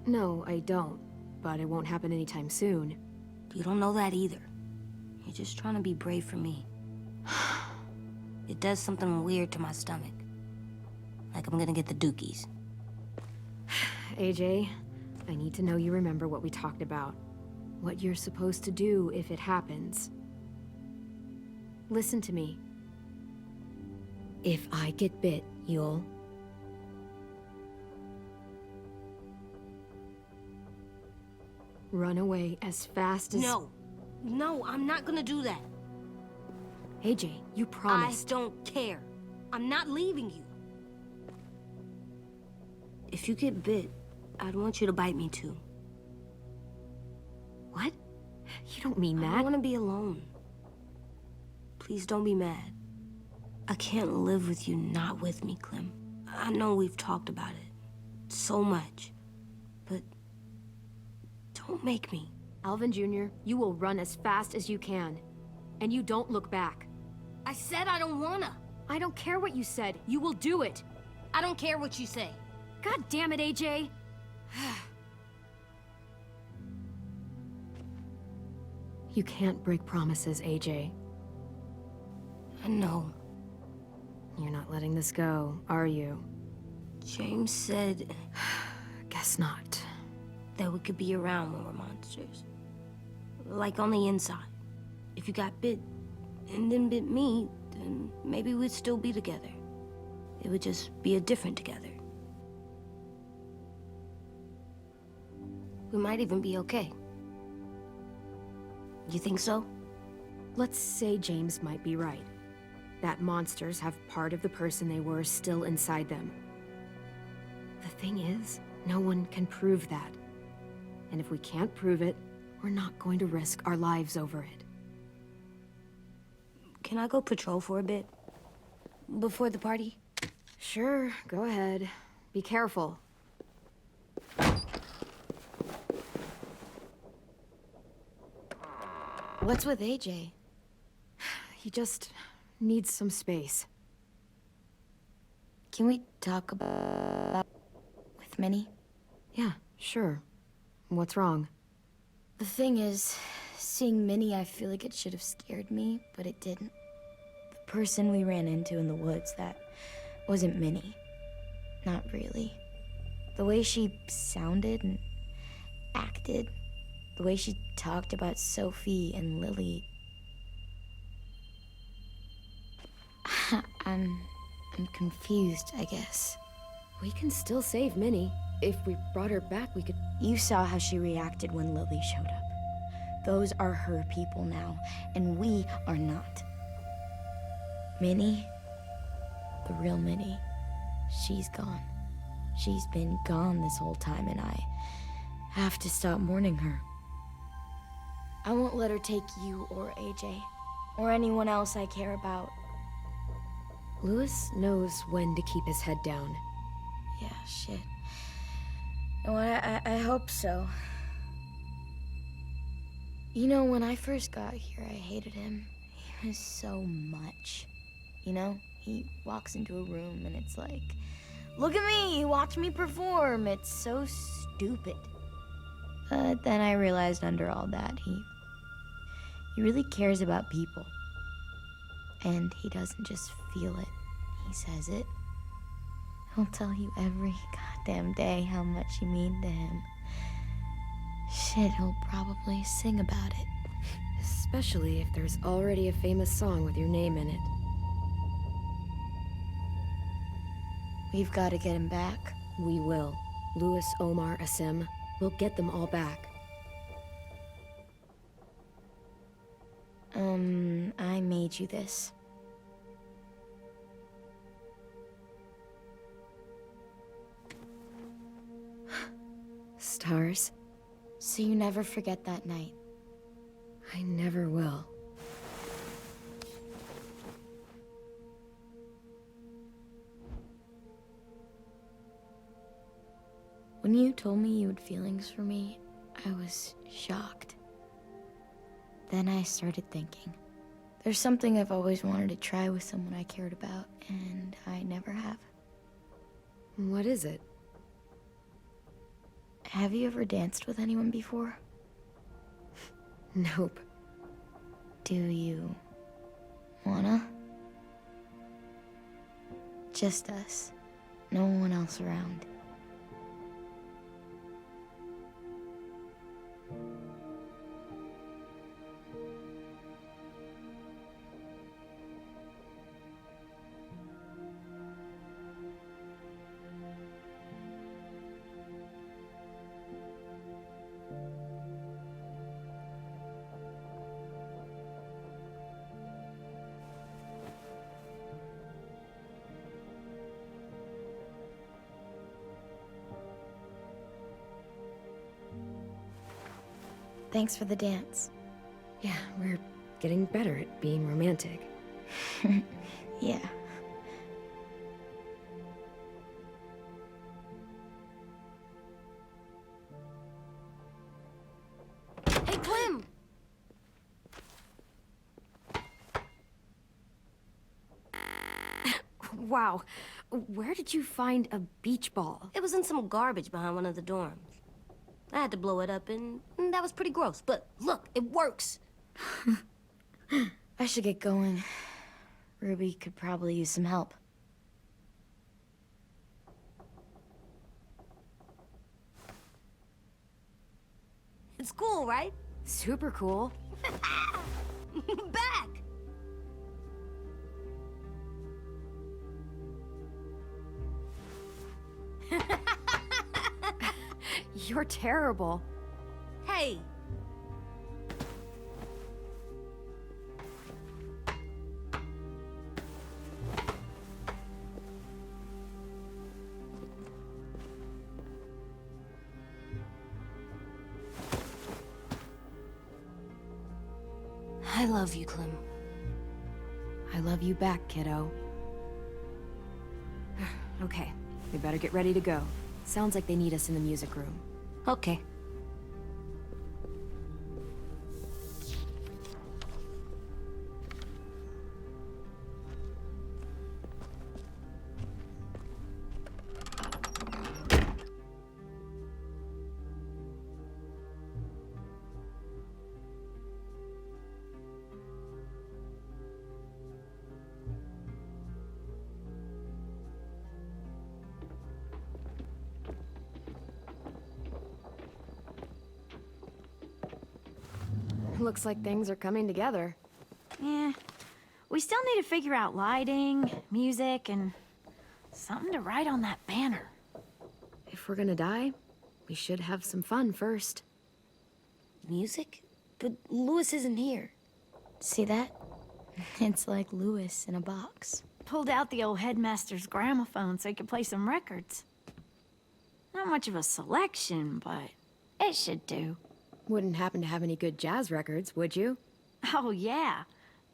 No, I don't. But it won't happen anytime soon. You don't know that either. You're just trying to be brave for me. It does something weird to my stomach. Like I'm gonna get the dookies. AJ, I need to know you remember what we talked about. What you're supposed to do if it happens. Listen to me. If I get bit, you'll... run away as fast as... No, I'm not gonna do that. AJ, you promised. I don't care. I'm not leaving you. If you get bit, I'd want you to bite me too. What? You don't mean I that. don't want to be alone. Please don't be mad. I can't live with you not with me, Clem. I know we've talked about it so much, but don't make me. Alvin Jr., you will run as fast as you can. And you don't look back. I said I don't wanna. I don't care what you said. You will do it. I don't care what you say. God damn it, AJ. You can't break promises, AJ. I know. You're not letting this go, are you? James said Guess not. that we could be around when we're monsters. Like on the inside. If you got bit and then bit me, then maybe we'd still be together. It would just be a different together. We might even be okay. You think so? Let's say James might be right. That monsters have part of the person they were still inside them. The thing is, no one can prove that. And if we can't prove it, we're not going to risk our lives over it. Can I go patrol for a bit? Before the party? Sure, go ahead. Be careful. What's with AJ? He just needs some space. Can we talk about with Minnie? Yeah, sure. What's wrong? The thing is, seeing Minnie, I feel like it should have scared me, but it didn't. The person we ran into in the woods, that wasn't Minnie. Not really. The way she sounded and acted, the way she talked about Sophie and Lily. I'm confused, I guess. We can still save Minnie. If we brought her back, we could... You saw how she reacted when Lily showed up. Those are her people now, and we are not. Minnie, the real Minnie, she's gone. She's been gone this whole time, and I have to stop mourning her. I won't let her take you or AJ, or anyone else I care about. Louis knows when to keep his head down. Yeah, shit. No, I hope so. You know, when I first got here, I hated him. He was so much. You know, he walks into a room and it's like, look at me, watch me perform. It's so stupid. But then I realized under all that, he really cares about people. And he doesn't just feel it, he says it. He'll tell you every goddamn day how much you mean to him. Shit, he'll probably sing about it. Especially if there's already a famous song with your name in it. We've got to get him back. We will. Louis, Omar, Asim. We'll get them all back. I made you this. Stars? So you never forget that night. I never will. When you told me you had feelings for me, I was shocked. Then I started thinking. There's something I've always wanted to try with someone I cared about, and I never have. What is it? Have you ever danced with anyone before? Nope. Do you wanna? Just us. No one else around. Thanks for the dance. Yeah, we're getting better at being romantic. Yeah. Hey, Clem! Wow. Where did you find a beach ball? It was in some garbage behind one of the dorms. I had to blow it up, and that was pretty gross. But look, it works. I should get going. Ruby could probably use some help. It's cool, right? Super cool. Back! You're terrible. Hey! I love you, Clem. I love you back, kiddo. Okay, we better get ready to go. Sounds like they need us in the music room. Okay. Looks like things are coming together. Yeah. We still need to figure out lighting, music, and something to write on that banner. If we're gonna die, we should have some fun first. Music? But Louis isn't here. See that? It's like Louis in a box. Pulled out the old headmaster's gramophone so he could play some records. Not much of a selection, but it should do. Wouldn't happen to have any good jazz records, would you? Oh, yeah.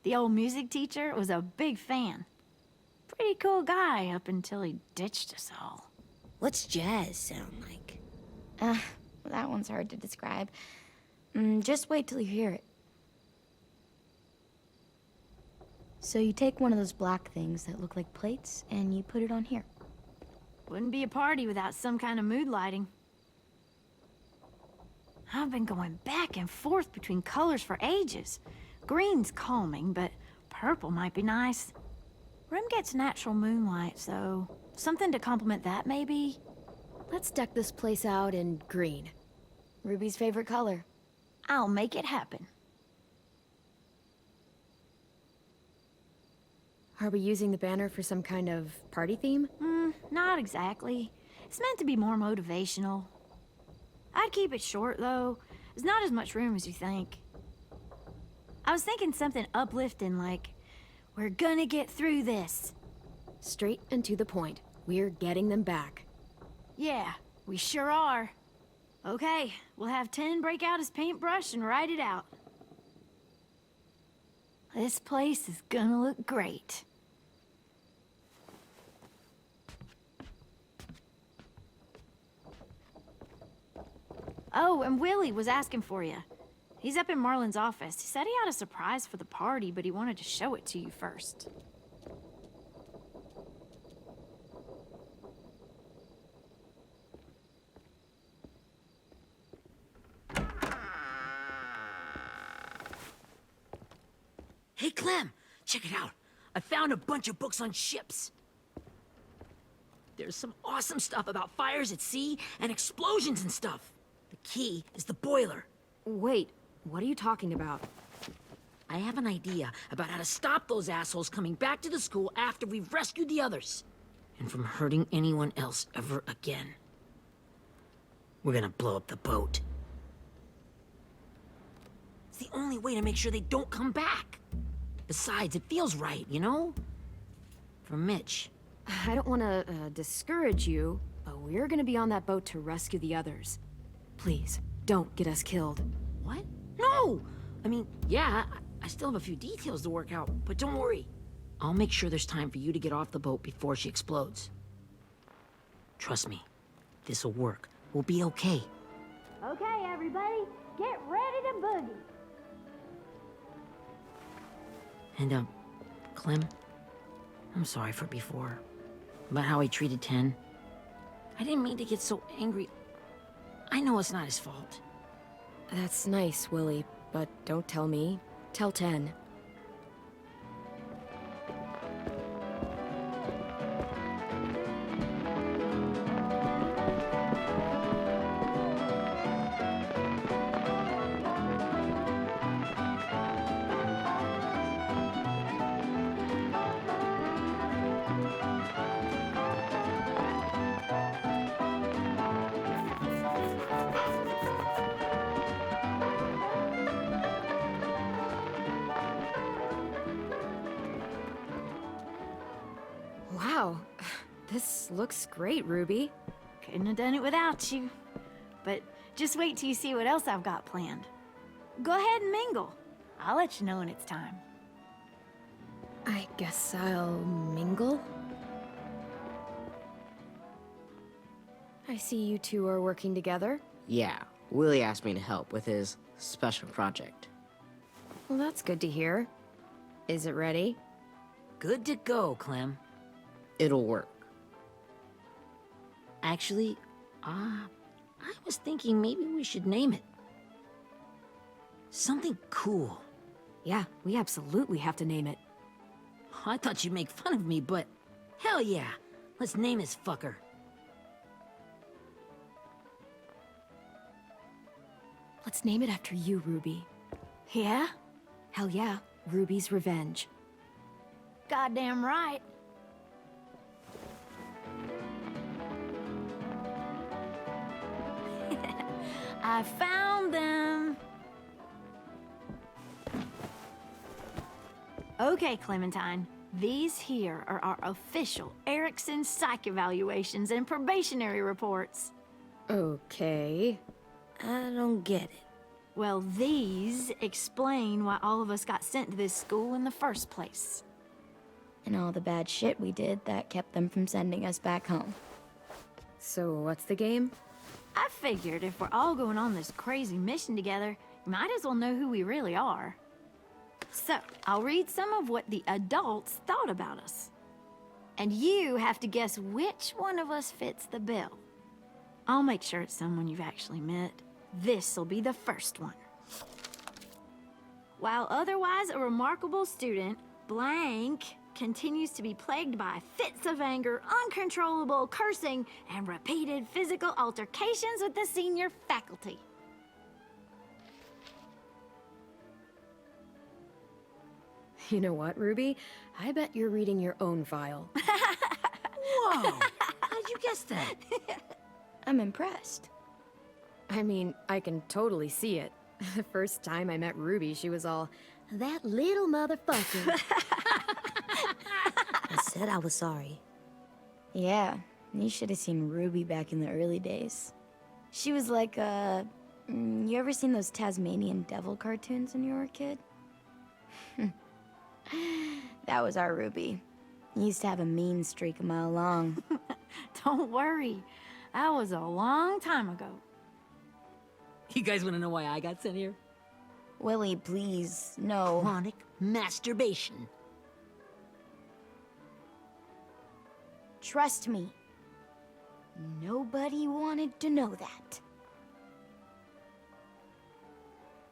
The old music teacher was a big fan. Pretty cool guy up until he ditched us all. What's jazz sound like? That one's hard to describe. Just wait till you hear it. So you take one of those black things that look like plates, and you put it on here. Wouldn't be a party without some kind of mood lighting. I've been going back and forth between colors for ages. Green's calming, but purple might be nice. Room gets natural moonlight, so something to complement that, maybe? Let's deck this place out in green. Ruby's favorite color. I'll make it happen. Are we using the banner for some kind of party theme? Not exactly. It's meant to be more motivational. I'd keep it short, though. There's not as much room as you think. I was thinking something uplifting like, we're gonna get through this. Straight and to the point. We're getting them back. Yeah, we sure are. Okay, we'll have 10 break out his paintbrush and write it out. This place is gonna look great. Oh, and Willie was asking for you. He's up in Marlin's office. He said he had a surprise for the party, but he wanted to show it to you first. Hey, Clem, check it out. I found a bunch of books on ships. There's some awesome stuff about fires at sea and explosions and stuff. The key is the boiler. Wait, what are you talking about? I have an idea about how to stop those assholes coming back to the school after we've rescued the others. And from hurting anyone else ever again. We're gonna blow up the boat. It's the only way to make sure they don't come back. Besides, it feels right, you know? For Mitch. I don't want to discourage you, but we're gonna be on that boat to rescue the others. Please, don't get us killed. What? No! I mean, yeah, I still have a few details to work out, but don't worry. I'll make sure there's time for you to get off the boat before she explodes. Trust me, this'll work. We'll be okay. Okay, everybody, get ready to boogie. And, Clem, I'm sorry for before. About how he treated Ten. I didn't mean to get so angry. I know it's not his fault. That's nice, Willie, but don't tell me. Tell 10. Wow, this looks great, Ruby. Couldn't have done it without you. But just wait till you see what else I've got planned. Go ahead and mingle. I'll let you know when it's time. I guess I'll mingle? I see you two are working together. Yeah, Willie asked me to help with his special project. Well, that's good to hear. Is it ready? Good to go, Clem. It'll work. Actually, I was thinking maybe we should name it. Something cool. Yeah, we absolutely have to name it. I thought you'd make fun of me, but hell yeah. Let's name this fucker. Let's name it after you, Ruby. Yeah? Hell yeah, Ruby's Revenge. Goddamn right. I found them. Okay, Clementine. These here are our official Erickson psych evaluations and probationary reports. Okay. I don't get it. Well, these explain why all of us got sent to this school in the first place. And all the bad shit we did that kept them from sending us back home. So what's the game? I figured if we're all going on this crazy mission together, you might as well know who we really are. So, I'll read some of what the adults thought about us. And you have to guess which one of us fits the bill. I'll make sure it's someone you've actually met. This'll be the first one. While otherwise a remarkable student, blank continues to be plagued by fits of anger, uncontrollable cursing, and repeated physical altercations with the senior faculty. You know what, Ruby? I bet you're reading your own file. Whoa! How'd you guess that? I'm impressed. I mean, I can totally see it. The first time I met Ruby, she was all, "That little motherfucker." I said I was sorry. Yeah, you should have seen Ruby back in the early days. She was like, you ever seen those Tasmanian devil cartoons when you were a kid? That was our Ruby. Used to have a mean streak a mile long. Don't worry, that was a long time ago. You guys want to know why I got sent here? Willie, please, no. Chronic masturbation. Trust me. Nobody wanted to know that.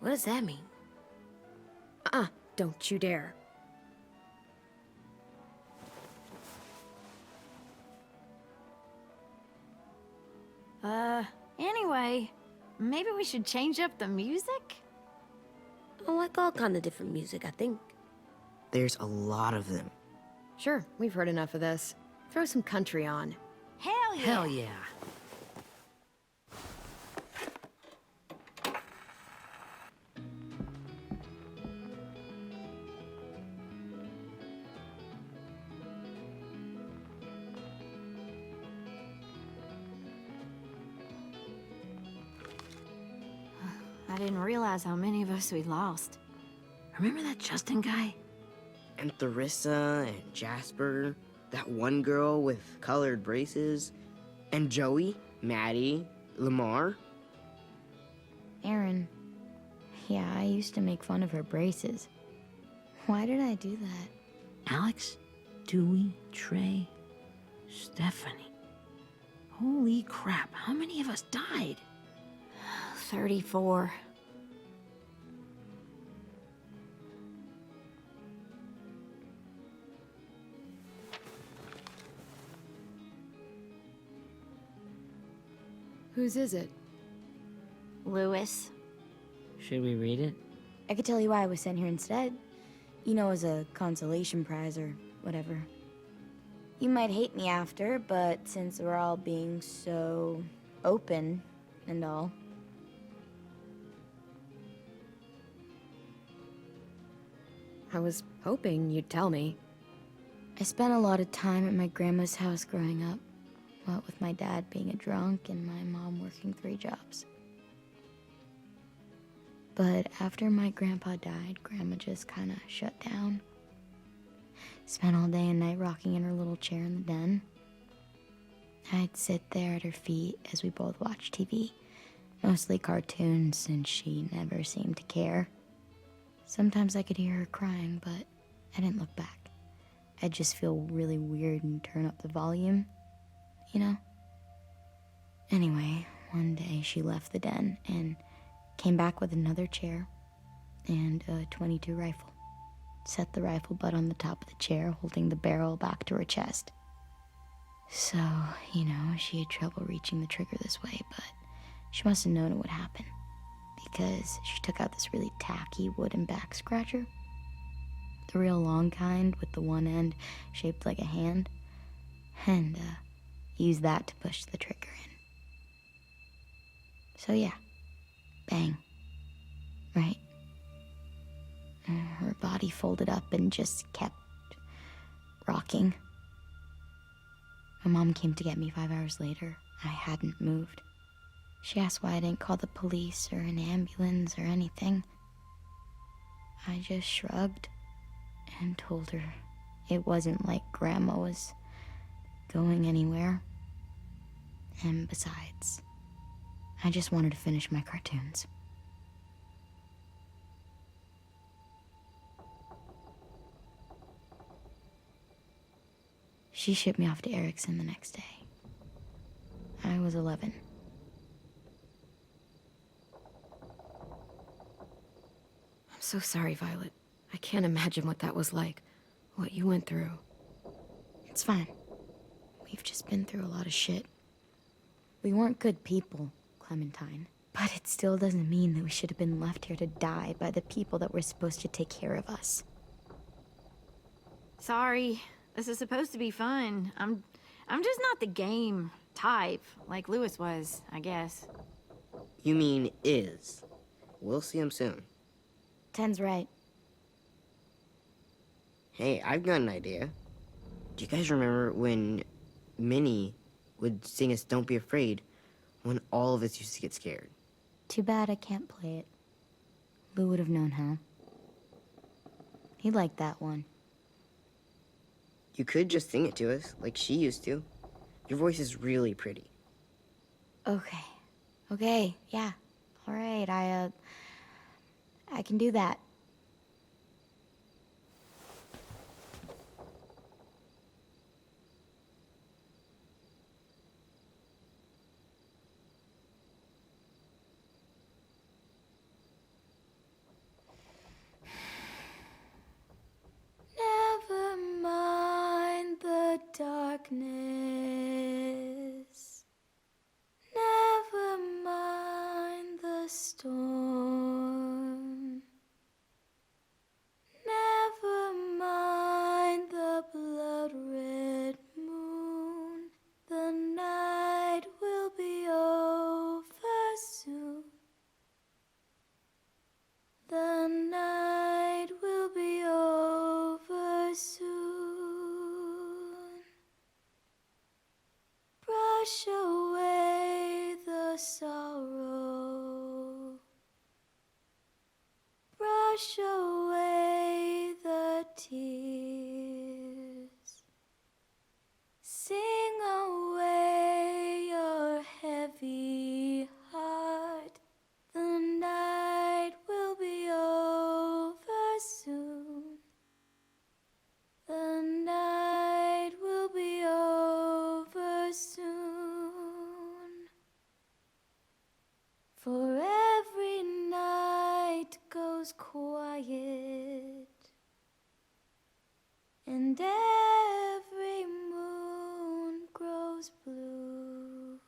What does that mean? Don't you dare. Anyway, maybe we should change up the music? I like all kind of different music, I think. There's a lot of them. Sure, we've heard enough of this. Throw some country on. Hell yeah! Hell yeah. I didn't realize how many of us we lost. Remember that Justin guy? And Theresa and Jasper, that one girl with colored braces, and Joey, Maddie, Lamar. Aaron. Yeah, I used to make fun of her braces. Why did I do that? Alex, Dewey, Trey, Stephanie. Holy crap, how many of us died? 34. Whose is it? Lewis. Should we read it? I could tell you why I was sent here instead. You know, as a consolation prize or whatever. You might hate me after, but since we're all being so open and all. I was hoping you'd tell me. I spent a lot of time at my grandma's house growing up. What with my dad being a drunk and my mom working 3 jobs. But after my grandpa died, Grandma just kind of shut down. Spent all day and night rocking in her little chair in the den. I'd sit there at her feet as we both watched TV. Mostly cartoons, since she never seemed to care. Sometimes I could hear her crying, but I didn't look back. I'd just feel really weird and turn up the volume, you know? Anyway, one day she left the den and came back with another chair and a .22 rifle. Set the rifle butt on the top of the chair, holding the barrel back to her chest. So, you know, she had trouble reaching the trigger this way, but she must have known it would happen, because she took out this really tacky wooden back scratcher. The real long kind with the one end shaped like a hand, and used that to push the trigger in. So yeah, bang, right? Her body folded up and just kept rocking. My mom came to get me 5 hours later. I hadn't moved. She asked why I didn't call the police or an ambulance or anything. I just shrugged and told her it wasn't like Grandma was going anywhere. And besides, I just wanted to finish my cartoons. She shipped me off to Erickson the next day. I was 11. I'm so sorry, Violet. I can't imagine what that was like. What you went through. It's fine. We've just been through a lot of shit. We weren't good people, Clementine. But it still doesn't mean that we should have been left here to die by the people that were supposed to take care of us. Sorry. This is supposed to be fun. I'm just not the game type, like Lewis was, I guess. You mean is. We'll see him soon. 10's right. Hey, I've got an idea. Do you guys remember when Minnie would sing us Don't Be Afraid when all of us used to get scared? Too bad I can't play it. Lou would have known how. He liked that one. You could just sing it to us, like she used to. Your voice is really pretty. Okay. Okay, yeah. All right, I can do that. Never mind the darkness. Never mind the storm. Never mind the blood-red moon. The night will be over soon. The night will be over soon. Brush away the sorrow. Brush away the tears. Sing away your heavy heart. The night will be over soon. The night grows quiet, and every moon grows blue.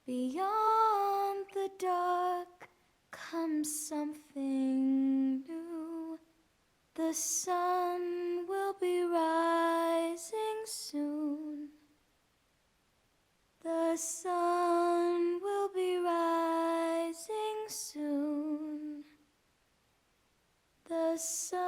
Beyond the dark comes something new. The sun will be rising soon. The sun will be rising soon. The sun